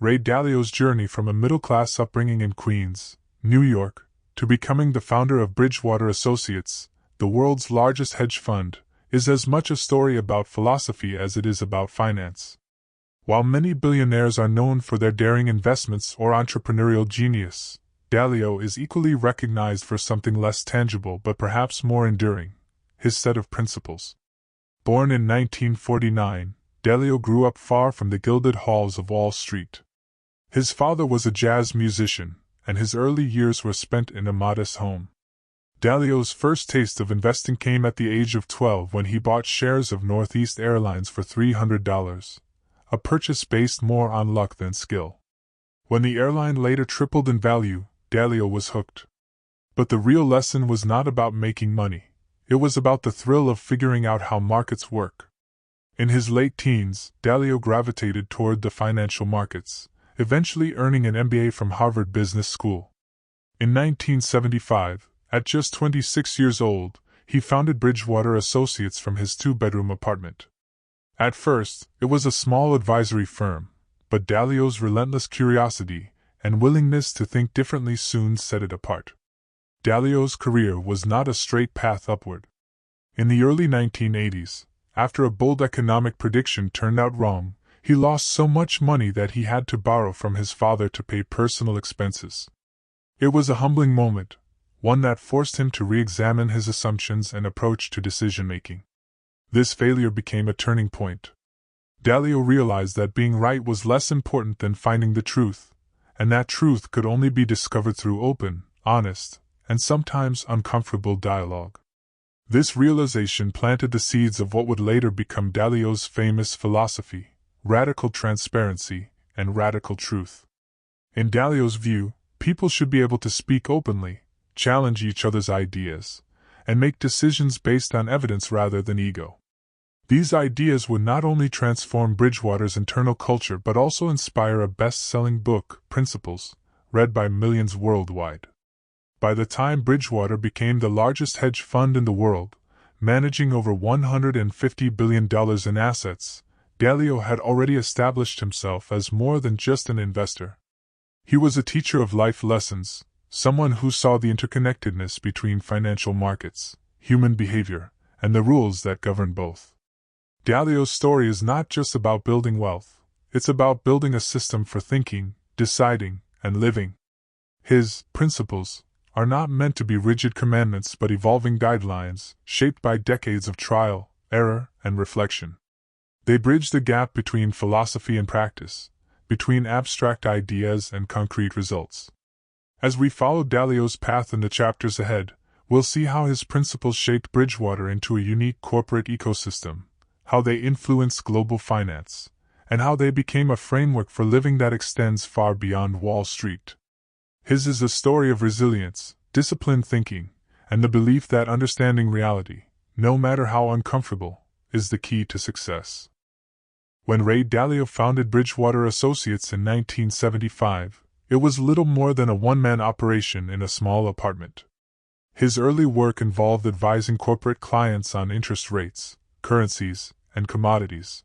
Ray Dalio's journey from a middle-class upbringing in Queens, New York, to becoming the founder of Bridgewater Associates, the world's largest hedge fund, is as much a story about philosophy as it is about finance. While many billionaires are known for their daring investments or entrepreneurial genius, Dalio is equally recognized for something less tangible but perhaps more enduring: his set of principles. Born in 1949, Dalio grew up far from the gilded halls of Wall Street. His father was a jazz musician, and his early years were spent in a modest home. Dalio's first taste of investing came at the age of 12 when he bought shares of Northeast Airlines for $300, a purchase based more on luck than skill. When the airline later tripled in value, Dalio was hooked. But the real lesson was not about making money. It was about the thrill of figuring out how markets work. In his late teens, Dalio gravitated toward the financial markets, eventually earning an MBA from Harvard Business School. In 1975, at just 26 years old, he founded Bridgewater Associates from his two-bedroom apartment. At first, it was a small advisory firm, but Dalio's relentless curiosity and willingness to think differently soon set it apart. Dalio's career was not a straight path upward. In the early 1980s, after a bold economic prediction turned out wrong, he lost so much money that he had to borrow from his father to pay personal expenses. It was a humbling moment, one that forced him to re-examine his assumptions and approach to decision-making. This failure became a turning point. Dalio realized that being right was less important than finding the truth, and that truth could only be discovered through open, honest, and sometimes uncomfortable dialogue. This realization planted the seeds of what would later become Dalio's famous philosophy: radical transparency and radical truth. In Dalio's view, people should be able to speak openly, challenge each other's ideas, and make decisions based on evidence rather than ego. These ideas would not only transform Bridgewater's internal culture but also inspire a best-selling book, Principles, read by millions worldwide. By the time Bridgewater became the largest hedge fund in the world, managing over $150 billion in assets, Dalio had already established himself as more than just an investor. He was a teacher of life lessons, someone who saw the interconnectedness between financial markets, human behavior, and the rules that govern both. Dalio's story is not just about building wealth, it's about building a system for thinking, deciding, and living. His principles are not meant to be rigid commandments but evolving guidelines, shaped by decades of trial, error, and reflection. They bridge the gap between philosophy and practice, between abstract ideas and concrete results. As we follow Dalio's path in the chapters ahead, we'll see how his principles shaped Bridgewater into a unique corporate ecosystem, how they influenced global finance, and how they became a framework for living that extends far beyond Wall Street. His is a story of resilience, disciplined thinking, and the belief that understanding reality, no matter how uncomfortable, is the key to success. When Ray Dalio founded Bridgewater Associates in 1975, it was little more than a one-man operation in a small apartment. His early work involved advising corporate clients on interest rates, currencies, and commodities.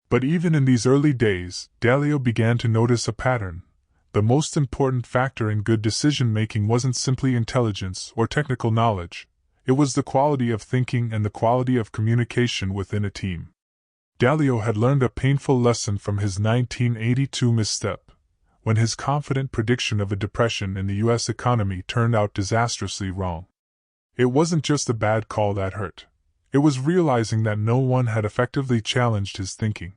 But even in these early days, Dalio began to notice a pattern. The most important factor in good decision-making wasn't simply intelligence or technical knowledge, it was the quality of thinking and the quality of communication within a team. Dalio had learned a painful lesson from his 1982 misstep, when his confident prediction of a depression in the U.S. economy turned out disastrously wrong. It wasn't just a bad call that hurt. It was realizing that no one had effectively challenged his thinking.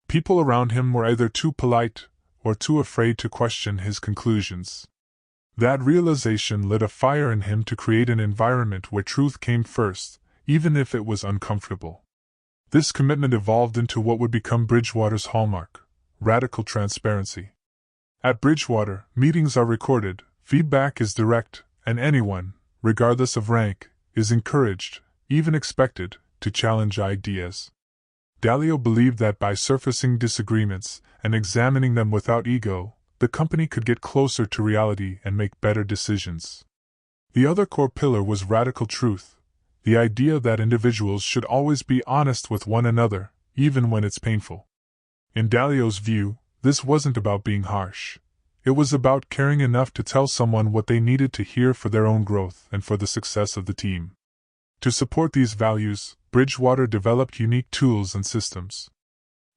People around him were either too polite or too afraid to question his conclusions. That realization lit a fire in him to create an environment where truth came first, even if it was uncomfortable. This commitment evolved into what would become Bridgewater's hallmark: radical transparency. At Bridgewater, meetings are recorded, feedback is direct, and anyone, regardless of rank, is encouraged, even expected, to challenge ideas. Dalio believed that by surfacing disagreements and examining them without ego, the company could get closer to reality and make better decisions. The other core pillar was radical truth, the idea that individuals should always be honest with one another, even when it's painful. In Dalio's view, this wasn't about being harsh. It was about caring enough to tell someone what they needed to hear for their own growth and for the success of the team. To support these values, Bridgewater developed unique tools and systems.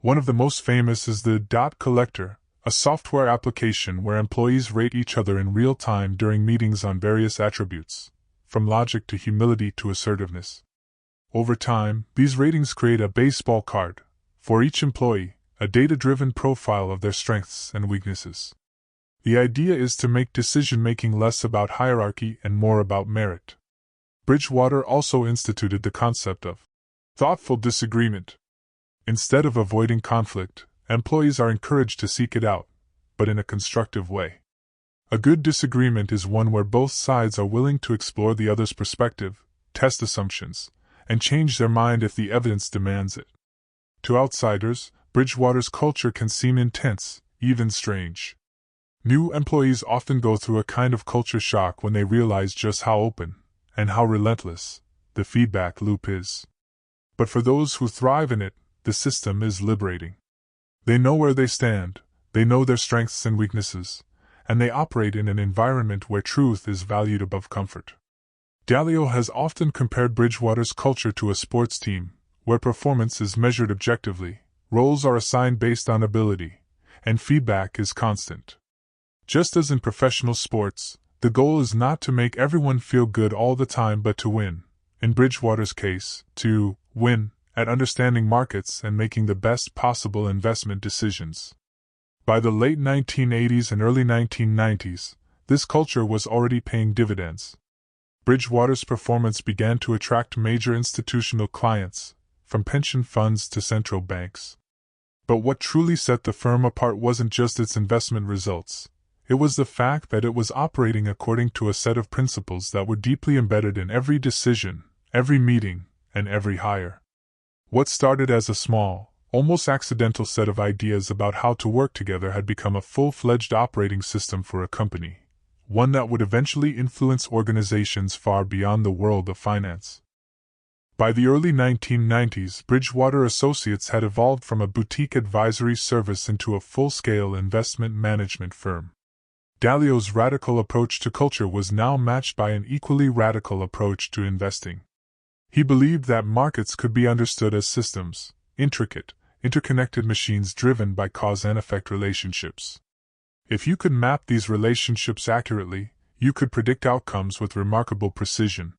One of the most famous is the Dot Collector, a software application where employees rate each other in real time during meetings on various attributes, from logic to humility to assertiveness. Over time, these ratings create a baseball card, for each employee, a data-driven profile of their strengths and weaknesses. The idea is to make decision-making less about hierarchy and more about merit. Bridgewater also instituted the concept of thoughtful disagreement. Instead of avoiding conflict, employees are encouraged to seek it out, but in a constructive way. A good disagreement is one where both sides are willing to explore the other's perspective, test assumptions, and change their mind if the evidence demands it. To outsiders, Bridgewater's culture can seem intense, even strange. New employees often go through a kind of culture shock when they realize just how open, and how relentless, the feedback loop is. But for those who thrive in it, the system is liberating. They know where they stand, they know their strengths and weaknesses, and they operate in an environment where truth is valued above comfort. Dalio has often compared Bridgewater's culture to a sports team, where performance is measured objectively, roles are assigned based on ability, and feedback is constant. Just as in professional sports, the goal is not to make everyone feel good all the time but to win, in Bridgewater's case, to win at understanding markets and making the best possible investment decisions. By the late 1980s and early 1990s, this culture was already paying dividends. Bridgewater's performance began to attract major institutional clients, from pension funds to central banks. But what truly set the firm apart wasn't just its investment results. It was the fact that it was operating according to a set of principles that were deeply embedded in every decision, every meeting, and every hire. What started as a small, almost accidental set of ideas about how to work together had become a full-fledged operating system for a company, one that would eventually influence organizations far beyond the world of finance. By the early 1990s, Bridgewater Associates had evolved from a boutique advisory service into a full-scale investment management firm. Dalio's radical approach to culture was now matched by an equally radical approach to investing. He believed that markets could be understood as systems, intricate, interconnected machines driven by cause and effect relationships. If you could map these relationships accurately, you could predict outcomes with remarkable precision.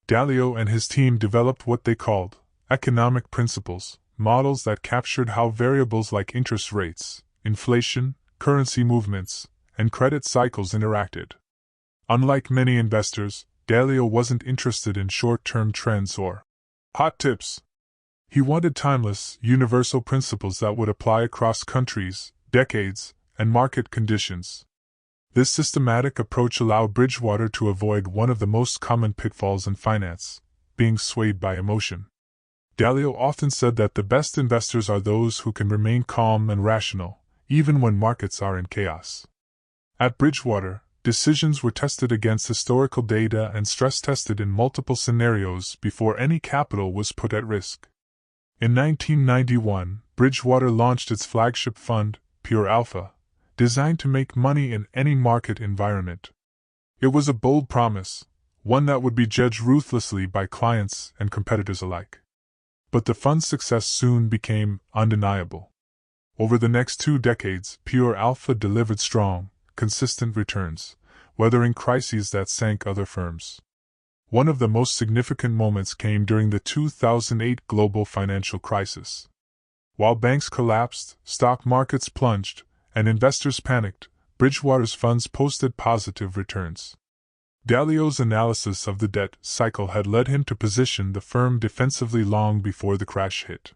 Dalio and his team developed what they called economic principles, models that captured how variables like interest rates, inflation, currency movements, and credit cycles interacted. Unlike many investors, Dalio wasn't interested in short-term trends or hot tips. He wanted timeless, universal principles that would apply across countries, decades, and market conditions. This systematic approach allowed Bridgewater to avoid one of the most common pitfalls in finance, being swayed by emotion. Dalio often said that the best investors are those who can remain calm and rational, even when markets are in chaos. At Bridgewater, decisions were tested against historical data and stress-tested in multiple scenarios before any capital was put at risk. In 1991, Bridgewater launched its flagship fund, Pure Alpha, designed to make money in any market environment. It was a bold promise, one that would be judged ruthlessly by clients and competitors alike. But the fund's success soon became undeniable. Over the next 2 decades, Pure Alpha delivered strong, consistent returns, weathering crises that sank other firms. One of the most significant moments came during the 2008 global financial crisis. While banks collapsed, stock markets plunged, and investors panicked, Bridgewater's funds posted positive returns. Dalio's analysis of the debt cycle had led him to position the firm defensively long before the crash hit.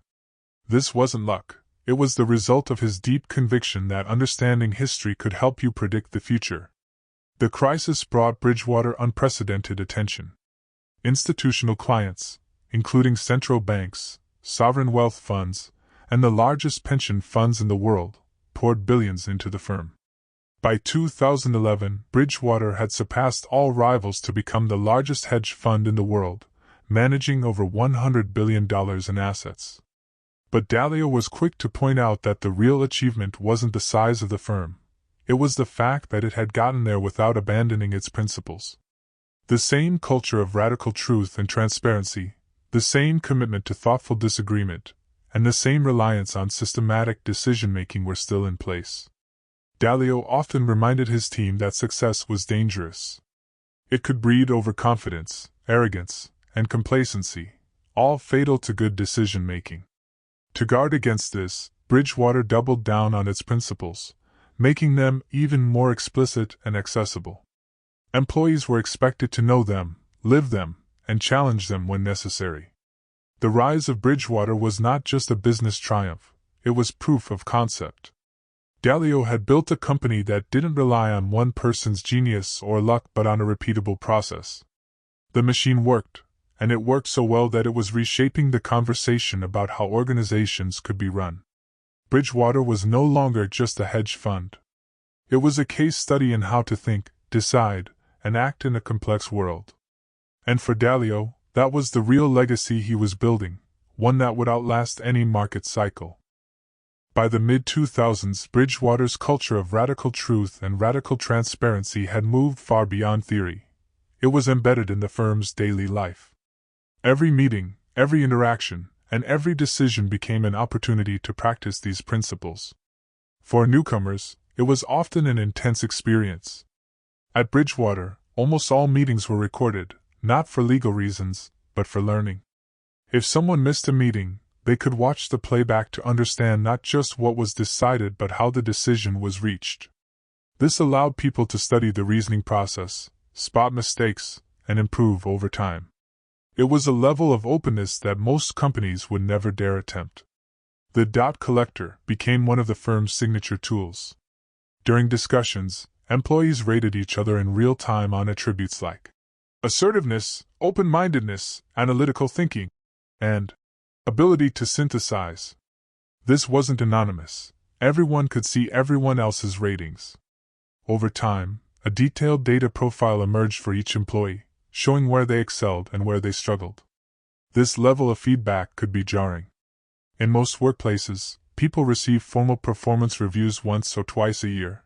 This wasn't luck. It was the result of his deep conviction that understanding history could help you predict the future. The crisis brought Bridgewater unprecedented attention. Institutional clients, including central banks, sovereign wealth funds, and the largest pension funds in the world, poured billions into the firm. By 2011, Bridgewater had surpassed all rivals to become the largest hedge fund in the world, managing over $100 billion in assets. But Dalio was quick to point out that the real achievement wasn't the size of the firm. It was the fact that it had gotten there without abandoning its principles. The same culture of radical truth and transparency, the same commitment to thoughtful disagreement, and the same reliance on systematic decision-making were still in place. Dalio often reminded his team that success was dangerous. It could breed overconfidence, arrogance, and complacency, all fatal to good decision-making. To guard against this, Bridgewater doubled down on its principles, making them even more explicit and accessible. Employees were expected to know them, live them, and challenge them when necessary. The rise of Bridgewater was not just a business triumph, it was proof of concept. Dalio had built a company that didn't rely on one person's genius or luck but on a repeatable process. The machine worked, and it worked so well that it was reshaping the conversation about how organizations could be run. Bridgewater was no longer just a hedge fund. It was a case study in how to think, decide, and act in a complex world. And for Dalio, that was the real legacy he was building, one that would outlast any market cycle. By the mid-2000s, Bridgewater's culture of radical truth and radical transparency had moved far beyond theory. It was embedded in the firm's daily life. Every meeting, every interaction, and every decision became an opportunity to practice these principles. For newcomers, it was often an intense experience. At Bridgewater, almost all meetings were recorded, not for legal reasons, but for learning. If someone missed a meeting, they could watch the playback to understand not just what was decided but how the decision was reached. This allowed people to study the reasoning process, spot mistakes, and improve over time. It was a level of openness that most companies would never dare attempt. The dot collector became one of the firm's signature tools. During discussions, employees rated each other in real time on attributes like assertiveness, open-mindedness, analytical thinking, and ability to synthesize. This wasn't anonymous. Everyone could see everyone else's ratings. Over time, a detailed data profile emerged for each employee, showing where they excelled and where they struggled. This level of feedback could be jarring. In most workplaces, people receive formal performance reviews once or twice a year.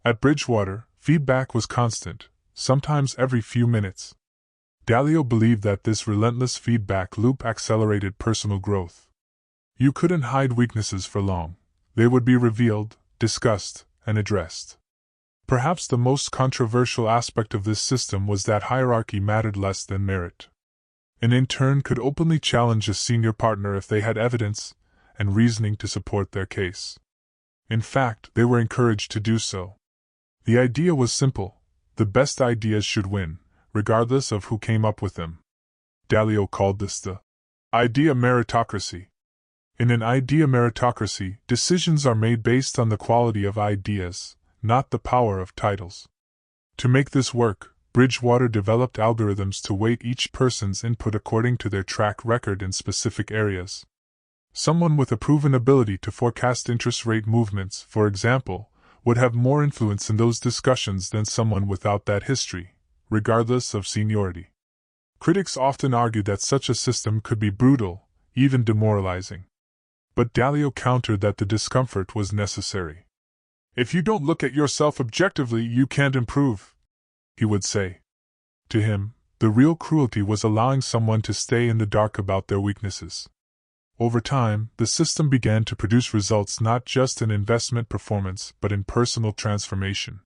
At Bridgewater, feedback was constant, sometimes every few minutes. Dalio believed that this relentless feedback loop accelerated personal growth. You couldn't hide weaknesses for long. They would be revealed, discussed, and addressed. Perhaps the most controversial aspect of this system was that hierarchy mattered less than merit. An intern could openly challenge a senior partner if they had evidence and reasoning to support their case. In fact, they were encouraged to do so. The idea was simple: the best ideas should win, regardless of who came up with them. Dalio called this the idea meritocracy. In an idea meritocracy, decisions are made based on the quality of ideas, not the power of titles. To make this work, Bridgewater developed algorithms to weight each person's input according to their track record in specific areas. Someone with a proven ability to forecast interest rate movements, for example, would have more influence in those discussions than someone without that history, regardless of seniority. Critics often argue that such a system could be brutal, even demoralizing. But Dalio countered that the discomfort was necessary. "If you don't look at yourself objectively, you can't improve," he would say. To him, the real cruelty was allowing someone to stay in the dark about their weaknesses. Over time, the system began to produce results not just in investment performance but in personal transformation.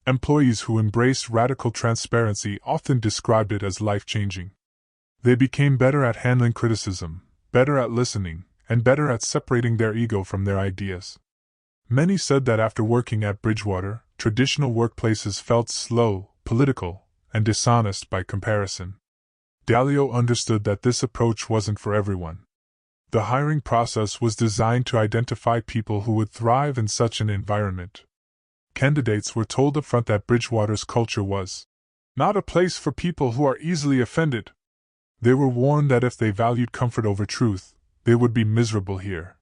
Employees who embraced radical transparency often described it as life-changing. They became better at handling criticism, better at listening, and better at separating their ego from their ideas. Many said that after working at Bridgewater, traditional workplaces felt slow, political, and dishonest by comparison. Dalio understood that this approach wasn't for everyone. The hiring process was designed to identify people who would thrive in such an environment. Candidates were told upfront that Bridgewater's culture was not a place for people who are easily offended. They were warned that if they valued comfort over truth, they would be miserable here.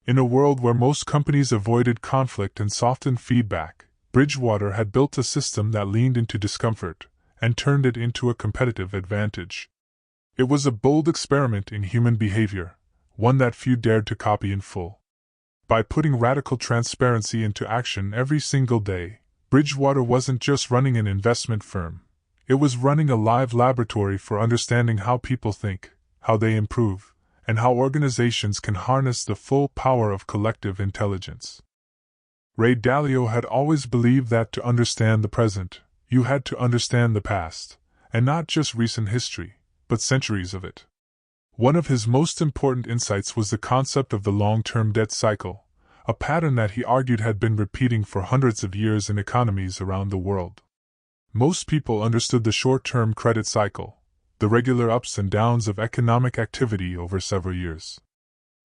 In a world where most companies avoided conflict and softened feedback, Bridgewater had built a system that leaned into discomfort and turned it into a competitive advantage. It was a bold experiment in human behavior, one that few dared to copy in full. By putting radical transparency into action every single day, Bridgewater wasn't just running an investment firm. It was running a live laboratory for understanding how people think, how they improve, and how organizations can harness the full power of collective intelligence. Ray Dalio had always believed that to understand the present, you had to understand the past, and not just recent history, but centuries of it. One of his most important insights was the concept of the long-term debt cycle, a pattern that he argued had been repeating for hundreds of years in economies around the world. Most people understood the short-term credit cycle, the regular ups and downs of economic activity over several years.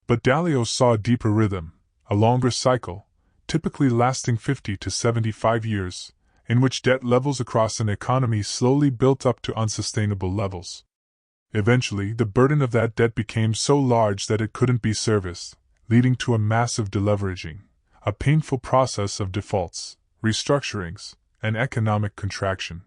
But Dalio saw a deeper rhythm, a longer cycle, typically lasting 50 to 75 years, in which debt levels across an economy slowly built up to unsustainable levels. Eventually, the burden of that debt became so large that it couldn't be serviced, leading to a massive deleveraging, a painful process of defaults, restructurings, and economic contraction.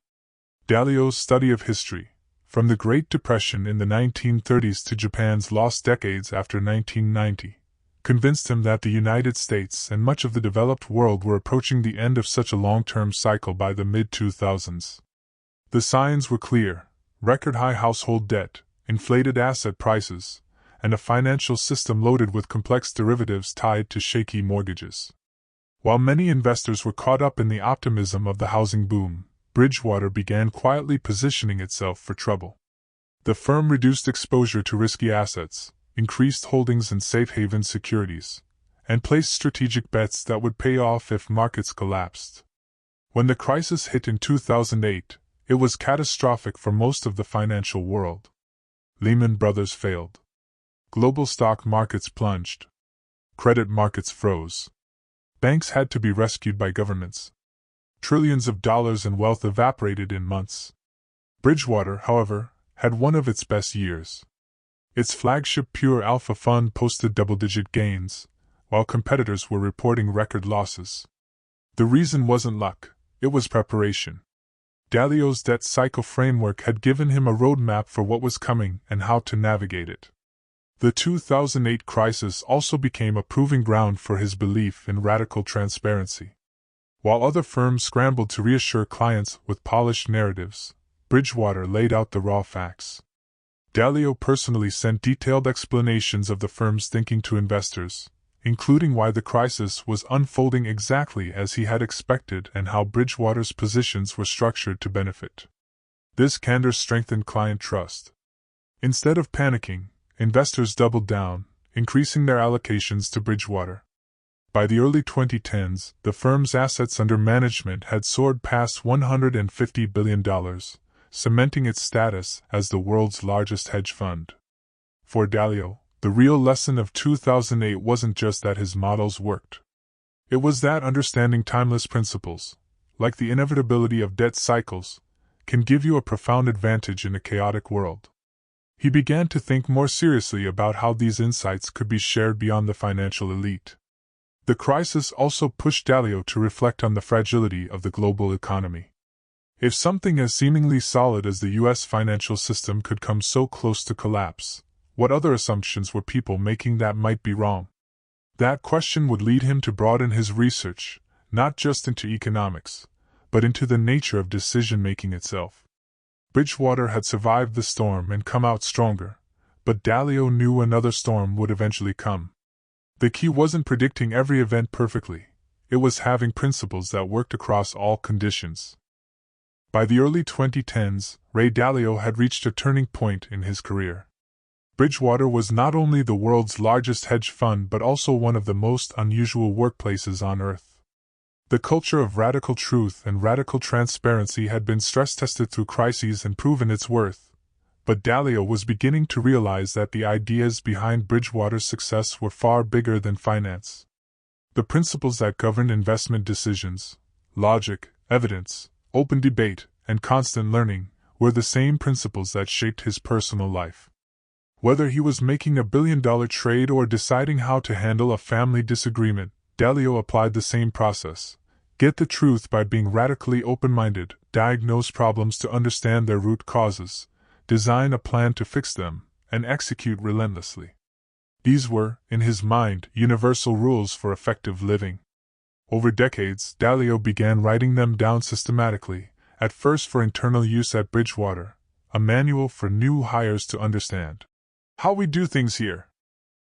Dalio's study of history, from the Great Depression in the 1930s to Japan's lost decades after 1990, convinced him that the United States and much of the developed world were approaching the end of such a long-term cycle by the mid-2000s. The signs were clear: record-high household debt, inflated asset prices, and a financial system loaded with complex derivatives tied to shaky mortgages. While many investors were caught up in the optimism of the housing boom, Bridgewater began quietly positioning itself for trouble. The firm reduced exposure to risky assets, increased holdings in safe haven securities, and placed strategic bets that would pay off if markets collapsed. When the crisis hit in 2008, it was catastrophic for most of the financial world. Lehman Brothers failed. Global stock markets plunged. Credit markets froze. Banks had to be rescued by governments. Trillions of dollars in wealth evaporated in months. Bridgewater, however, had one of its best years. Its flagship Pure Alpha fund posted double-digit gains, while competitors were reporting record losses. The reason wasn't luck, it was preparation. Dalio's debt cycle framework had given him a roadmap for what was coming and how to navigate it. The 2008 crisis also became a proving ground for his belief in radical transparency. While other firms scrambled to reassure clients with polished narratives, Bridgewater laid out the raw facts. Dalio personally sent detailed explanations of the firm's thinking to investors, including why the crisis was unfolding exactly as he had expected and how Bridgewater's positions were structured to benefit. This candor strengthened client trust. Instead of panicking, investors doubled down, increasing their allocations to Bridgewater. By the early 2010s, the firm's assets under management had soared past $150 billion, cementing its status as the world's largest hedge fund. For Dalio, the real lesson of 2008 wasn't just that his models worked. It was that understanding timeless principles, like the inevitability of debt cycles, can give you a profound advantage in a chaotic world. He began to think more seriously about how these insights could be shared beyond the financial elite. The crisis also pushed Dalio to reflect on the fragility of the global economy. If something as seemingly solid as the U.S. financial system could come so close to collapse, what other assumptions were people making that might be wrong? That question would lead him to broaden his research, not just into economics, but into the nature of decision-making itself. Bridgewater had survived the storm and come out stronger, but Dalio knew another storm would eventually come. The key wasn't predicting every event perfectly, it was having principles that worked across all conditions. By the early 2010s, Ray Dalio had reached a turning point in his career. Bridgewater was not only the world's largest hedge fund but also one of the most unusual workplaces on earth. The culture of radical truth and radical transparency had been stress-tested through crises and proven its worth, but Dalio was beginning to realize that the ideas behind Bridgewater's success were far bigger than finance. The principles that governed investment decisions, logic, evidence, open debate, and constant learning, were the same principles that shaped his personal life. Whether he was making a billion-dollar trade or deciding how to handle a family disagreement, Dalio applied the same process. Get the truth by being radically open-minded, diagnose problems to understand their root causes, design a plan to fix them, and execute relentlessly. These were, in his mind, universal rules for effective living. Over decades, Dalio began writing them down systematically, at first for internal use at Bridgewater, a manual for new hires to understand how we do things here.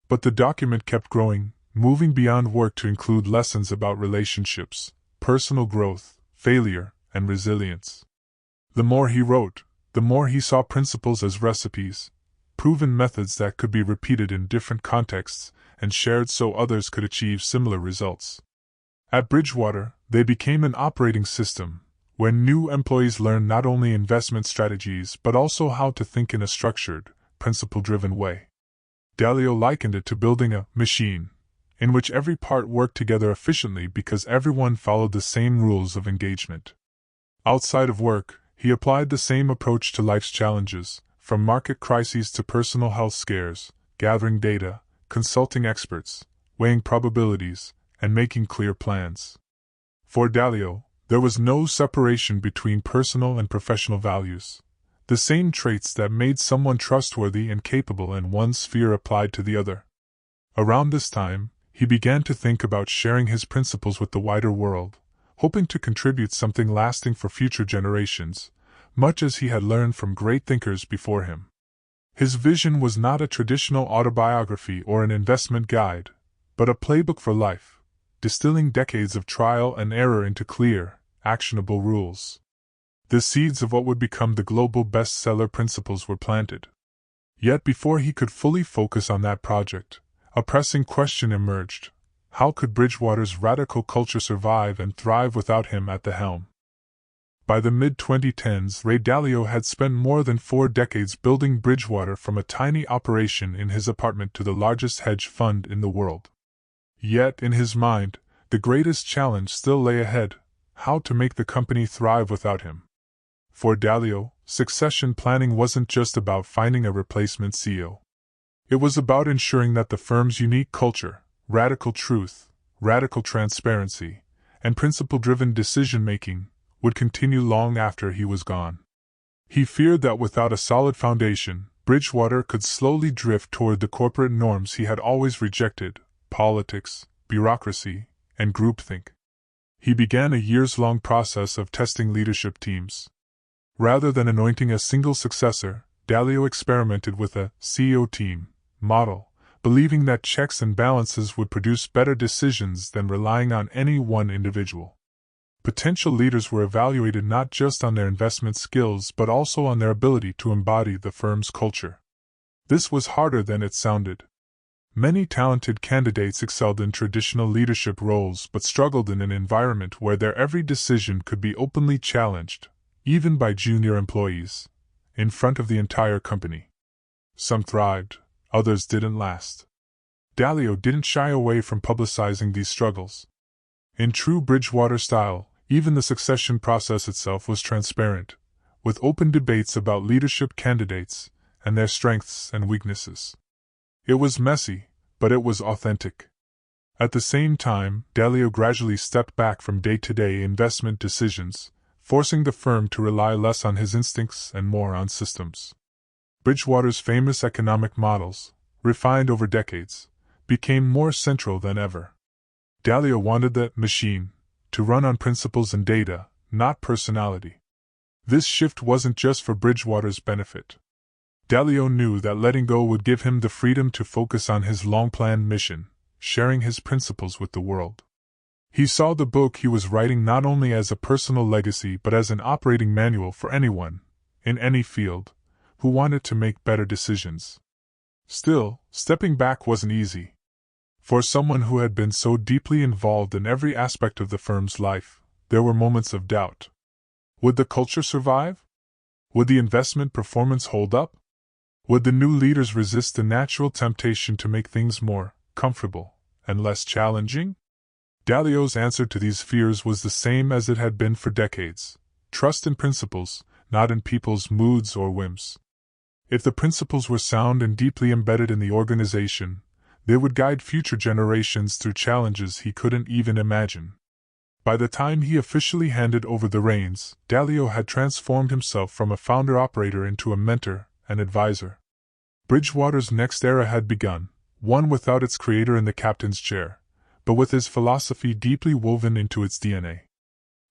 But the document kept growing, moving beyond work to include lessons about relationships, personal growth, failure, and resilience. The more he wrote, the more he saw principles as recipes, proven methods that could be repeated in different contexts and shared so others could achieve similar results. At Bridgewater, they became an operating system, where new employees learned not only investment strategies but also how to think in a structured, principle-driven way. Dalio likened it to building a machine, in which every part worked together efficiently because everyone followed the same rules of engagement. Outside of work, he applied the same approach to life's challenges, from market crises to personal health scares, gathering data, consulting experts, weighing probabilities, and making clear plans. For Dalio, there was no separation between personal and professional values. The same traits that made someone trustworthy and capable in one sphere applied to the other. Around this time, he began to think about sharing his principles with the wider world, hoping to contribute something lasting for future generations, much as he had learned from great thinkers before him. His vision was not a traditional autobiography or an investment guide, but a playbook for life, distilling decades of trial and error into clear, actionable rules. The seeds of what would become the global bestseller principles were planted. Yet before he could fully focus on that project, a pressing question emerged. How could Bridgewater's radical culture survive and thrive without him at the helm? By the mid-2010s, Ray Dalio had spent more than 4 decades building Bridgewater from a tiny operation in his apartment to the largest hedge fund in the world. Yet, in his mind, the greatest challenge still lay ahead: how to make the company thrive without him. For Dalio, succession planning wasn't just about finding a replacement CEO. It was about ensuring that the firm's unique culture, radical truth, radical transparency, and principle-driven decision-making would continue long after he was gone. He feared that without a solid foundation, Bridgewater could slowly drift toward the corporate norms he had always rejected: politics, bureaucracy, and groupthink. He began a years-long process of testing leadership teams. Rather than anointing a single successor, Dalio experimented with a CEO team model, believing that checks and balances would produce better decisions than relying on any one individual. Potential leaders were evaluated not just on their investment skills but also on their ability to embody the firm's culture. This was harder than it sounded. Many talented candidates excelled in traditional leadership roles but struggled in an environment where their every decision could be openly challenged, even by junior employees, in front of the entire company. Some thrived, others didn't last. Dalio didn't shy away from publicizing these struggles. In true Bridgewater style, even the succession process itself was transparent, with open debates about leadership candidates and their strengths and weaknesses. It was messy, but it was authentic. At the same time, Dalio gradually stepped back from day-to-day investment decisions, forcing the firm to rely less on his instincts and more on systems. Bridgewater's famous economic models, refined over decades, became more central than ever. Dalio wanted the machine to run on principles and data, not personality. This shift wasn't just for Bridgewater's benefit. Dalio knew that letting go would give him the freedom to focus on his long-planned mission, sharing his principles with the world. He saw the book he was writing not only as a personal legacy but as an operating manual for anyone, in any field, who wanted to make better decisions. Still, stepping back wasn't easy. For someone who had been so deeply involved in every aspect of the firm's life, there were moments of doubt. Would the culture survive? Would the investment performance hold up? Would the new leaders resist the natural temptation to make things more comfortable and less challenging? Dalio's answer to these fears was the same as it had been for decades: trust in principles, not in people's moods or whims. If the principles were sound and deeply embedded in the organization, they would guide future generations through challenges he couldn't even imagine. By the time he officially handed over the reins, Dalio had transformed himself from a founder-operator into a mentor and advisor. Bridgewater's next era had begun, one without its creator in the captain's chair, but with his philosophy deeply woven into its DNA.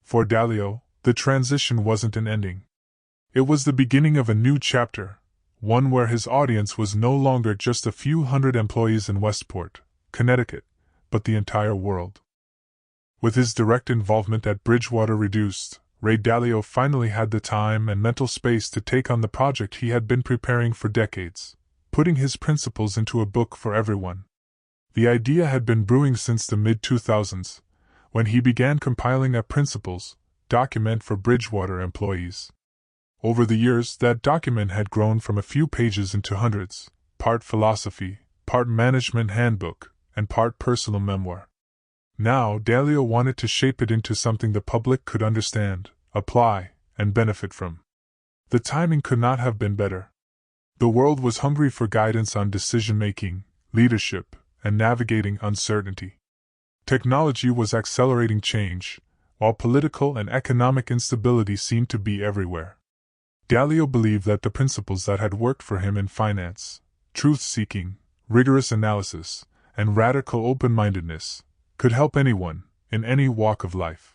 For Dalio, the transition wasn't an ending. It was the beginning of a new chapter, one where his audience was no longer just a few hundred employees in Westport, Connecticut, but the entire world. With his direct involvement at Bridgewater reduced, Ray Dalio finally had the time and mental space to take on the project he had been preparing for decades, putting his principles into a book for everyone. The idea had been brewing since the mid-2000s, when he began compiling a principles document for Bridgewater employees. Over the years, that document had grown from a few pages into hundreds, part philosophy, part management handbook, and part personal memoir. Now, Dalio wanted to shape it into something the public could understand, apply, and benefit from. The timing could not have been better. The world was hungry for guidance on decision-making, leadership, and navigating uncertainty. Technology was accelerating change, while political and economic instability seemed to be everywhere. Dalio believed that the principles that had worked for him in finance, truth-seeking, rigorous analysis, and radical open-mindedness, could help anyone, in any walk of life.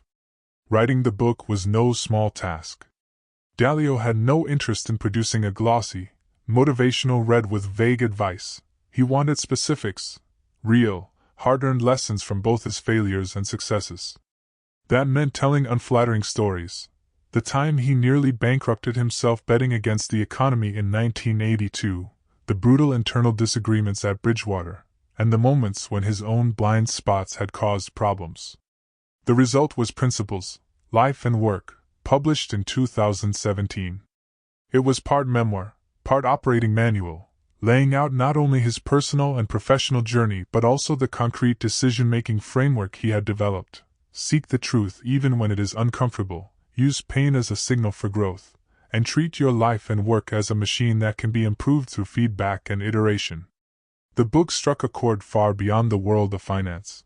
Writing the book was no small task. Dalio had no interest in producing a glossy, motivational read with vague advice. He wanted specifics, real, hard-earned lessons from both his failures and successes. That meant telling unflattering stories. The time he nearly bankrupted himself betting against the economy in 1982, the brutal internal disagreements at Bridgewater, and the moments when his own blind spots had caused problems. The result was Principles, Life and Work, published in 2017. It was part memoir, part operating manual, laying out not only his personal and professional journey but also the concrete decision-making framework he had developed. Seek the truth even when it is uncomfortable, use pain as a signal for growth, and treat your life and work as a machine that can be improved through feedback and iteration. The book struck a chord far beyond the world of finance.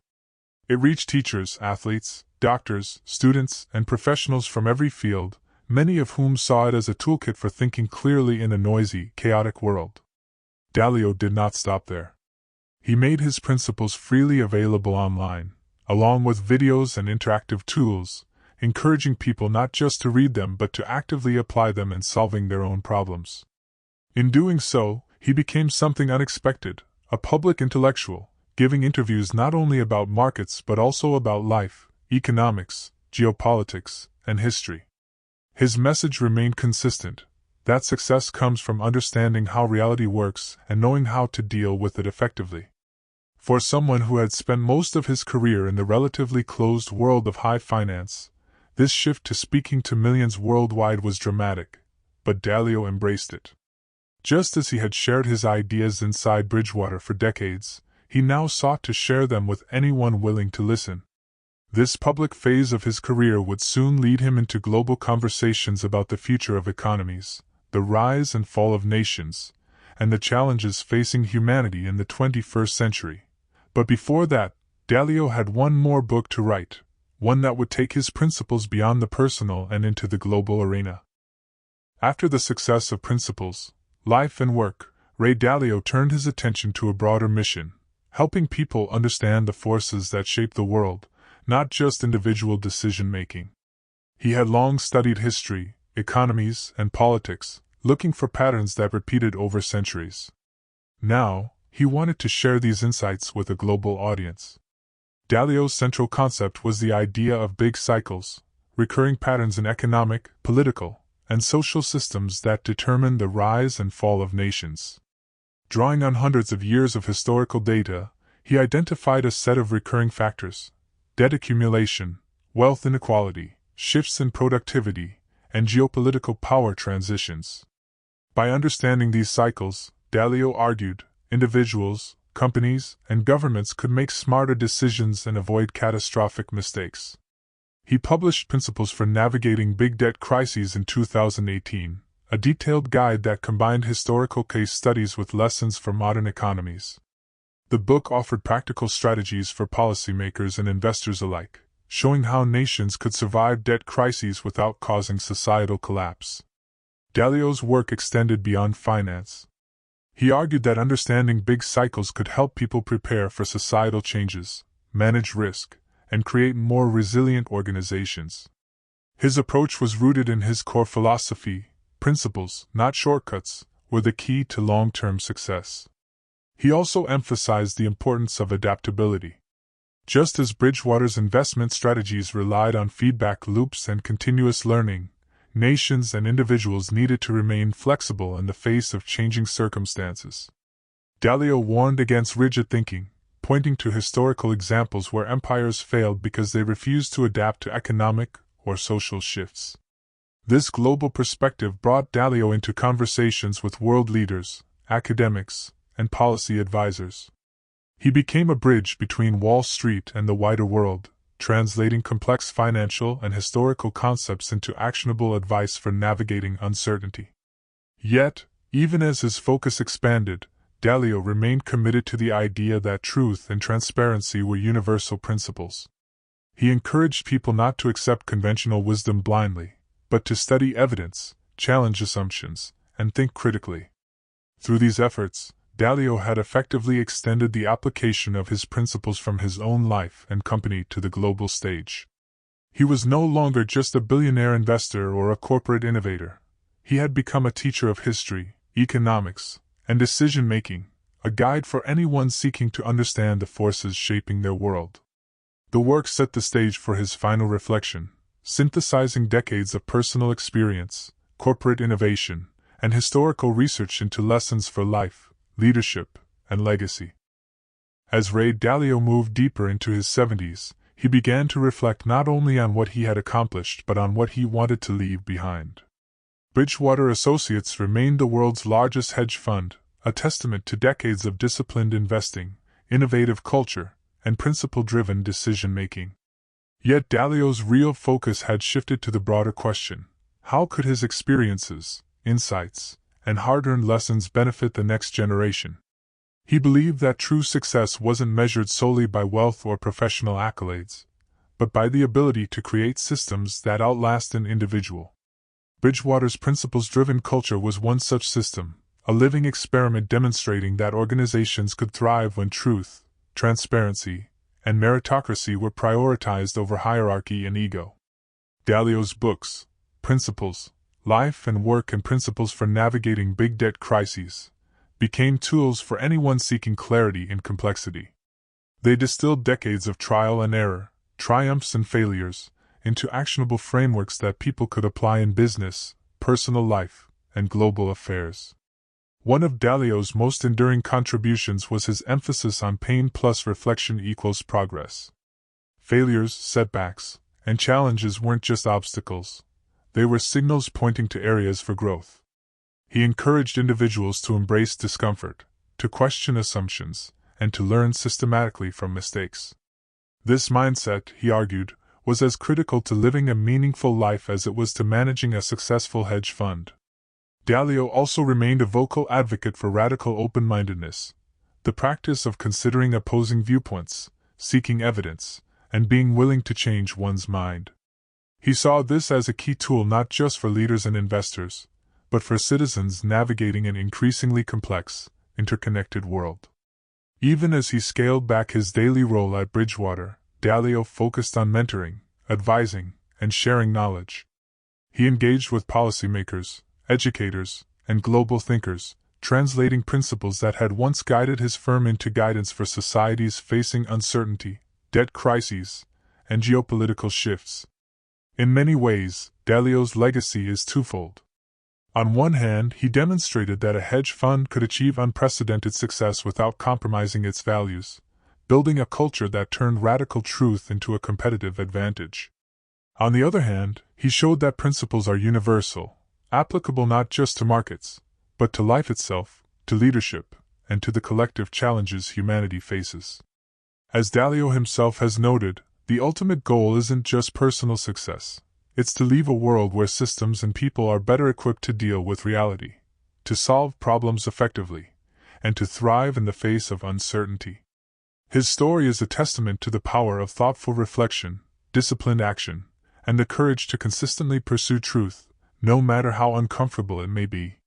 It reached teachers, athletes, doctors, students, and professionals from every field, many of whom saw it as a toolkit for thinking clearly in a noisy, chaotic world. Dalio did not stop there. He made his principles freely available online, along with videos and interactive tools, encouraging people not just to read them but to actively apply them in solving their own problems. In doing so, he became something unexpected. A public intellectual, giving interviews not only about markets but also about life, economics, geopolitics, and history. His message remained consistent, that success comes from understanding how reality works and knowing how to deal with it effectively. For someone who had spent most of his career in the relatively closed world of high finance, this shift to speaking to millions worldwide was dramatic, but Dalio embraced it. Just as he had shared his ideas inside Bridgewater for decades, he now sought to share them with anyone willing to listen. This public phase of his career would soon lead him into global conversations about the future of economies, the rise and fall of nations, and the challenges facing humanity in the 21st century. But before that, Dalio had one more book to write, one that would take his principles beyond the personal and into the global arena. After the success of Principles, Life and Work, Ray Dalio turned his attention to a broader mission, helping people understand the forces that shape the world, not just individual decision-making. He had long studied history, economies, and politics, looking for patterns that repeated over centuries. Now, he wanted to share these insights with a global audience. Dalio's central concept was the idea of big cycles, recurring patterns in economic, political, and social systems that determine the rise and fall of nations. Drawing on hundreds of years of historical data, he identified a set of recurring factors: debt accumulation, wealth inequality, shifts in productivity, and geopolitical power transitions. By understanding these cycles, Dalio argued, individuals, companies, and governments could make smarter decisions and avoid catastrophic mistakes. He published Principles for Navigating Big Debt Crises in 2018, a detailed guide that combined historical case studies with lessons for modern economies. The book offered practical strategies for policymakers and investors alike, showing how nations could survive debt crises without causing societal collapse. Dalio's work extended beyond finance. He argued that understanding big cycles could help people prepare for societal changes, manage risk, and create more resilient organizations. His approach was rooted in his core philosophy: principles, not shortcuts, were the key to long-term success. He also emphasized the importance of adaptability. Just as Bridgewater's investment strategies relied on feedback loops and continuous learning, nations and individuals needed to remain flexible in the face of changing circumstances. Dalio warned against rigid thinking, pointing to historical examples where empires failed because they refused to adapt to economic or social shifts. This global perspective brought Dalio into conversations with world leaders, academics, and policy advisors. He became a bridge between Wall Street and the wider world, translating complex financial and historical concepts into actionable advice for navigating uncertainty. Yet, even as his focus expanded, Dalio remained committed to the idea that truth and transparency were universal principles. He encouraged people not to accept conventional wisdom blindly, but to study evidence, challenge assumptions, and think critically. Through these efforts, Dalio had effectively extended the application of his principles from his own life and company to the global stage. He was no longer just a billionaire investor or a corporate innovator. He had become a teacher of history, economics, and decision-making, a guide for anyone seeking to understand the forces shaping their world. The work set the stage for his final reflection, synthesizing decades of personal experience, corporate innovation, and historical research into lessons for life, leadership, and legacy. As Ray Dalio moved deeper into his 70s, he began to reflect not only on what he had accomplished but on what he wanted to leave behind. Bridgewater Associates remained the world's largest hedge fund, a testament to decades of disciplined investing, innovative culture, and principle-driven decision-making. Yet Dalio's real focus had shifted to the broader question: how could his experiences, insights, and hard-earned lessons benefit the next generation? He believed that true success wasn't measured solely by wealth or professional accolades, but by the ability to create systems that outlast an individual. Bridgewater's principles-driven culture was one such system, a living experiment demonstrating that organizations could thrive when truth, transparency, and meritocracy were prioritized over hierarchy and ego. Dalio's books, Principles, Life and Work and Principles for Navigating Big Debt Crises, became tools for anyone seeking clarity in complexity. They distilled decades of trial and error, triumphs and failures, into actionable frameworks that people could apply in business, personal life, and global affairs. One of Dalio's most enduring contributions was his emphasis on pain plus reflection equals progress. Failures, setbacks, and challenges weren't just obstacles. They were signals pointing to areas for growth. He encouraged individuals to embrace discomfort, to question assumptions, and to learn systematically from mistakes. This mindset, he argued, was as critical to living a meaningful life as it was to managing a successful hedge fund. Dalio also remained a vocal advocate for radical open-mindedness, the practice of considering opposing viewpoints, seeking evidence, and being willing to change one's mind. He saw this as a key tool not just for leaders and investors, but for citizens navigating an increasingly complex, interconnected world. Even as he scaled back his daily role at Bridgewater, Dalio focused on mentoring, advising, and sharing knowledge. He engaged with policymakers, educators, and global thinkers, translating principles that had once guided his firm into guidance for societies facing uncertainty, debt crises, and geopolitical shifts. In many ways, Dalio's legacy is twofold. On one hand, he demonstrated that a hedge fund could achieve unprecedented success without compromising its values, building a culture that turned radical truth into a competitive advantage. On the other hand, he showed that principles are universal, applicable not just to markets, but to life itself, to leadership, and to the collective challenges humanity faces. As Dalio himself has noted, the ultimate goal isn't just personal success. It's to leave a world where systems and people are better equipped to deal with reality, to solve problems effectively, and to thrive in the face of uncertainty. His story is a testament to the power of thoughtful reflection, disciplined action, and the courage to consistently pursue truth, no matter how uncomfortable it may be.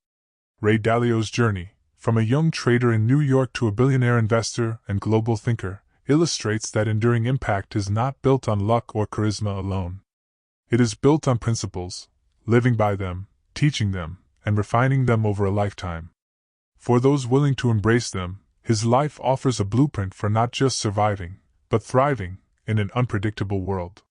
Ray Dalio's journey, from a young trader in New York to a billionaire investor and global thinker, illustrates that enduring impact is not built on luck or charisma alone. It is built on principles, living by them, teaching them, and refining them over a lifetime. For those willing to embrace them, his life offers a blueprint for not just surviving, but thriving, in an unpredictable world.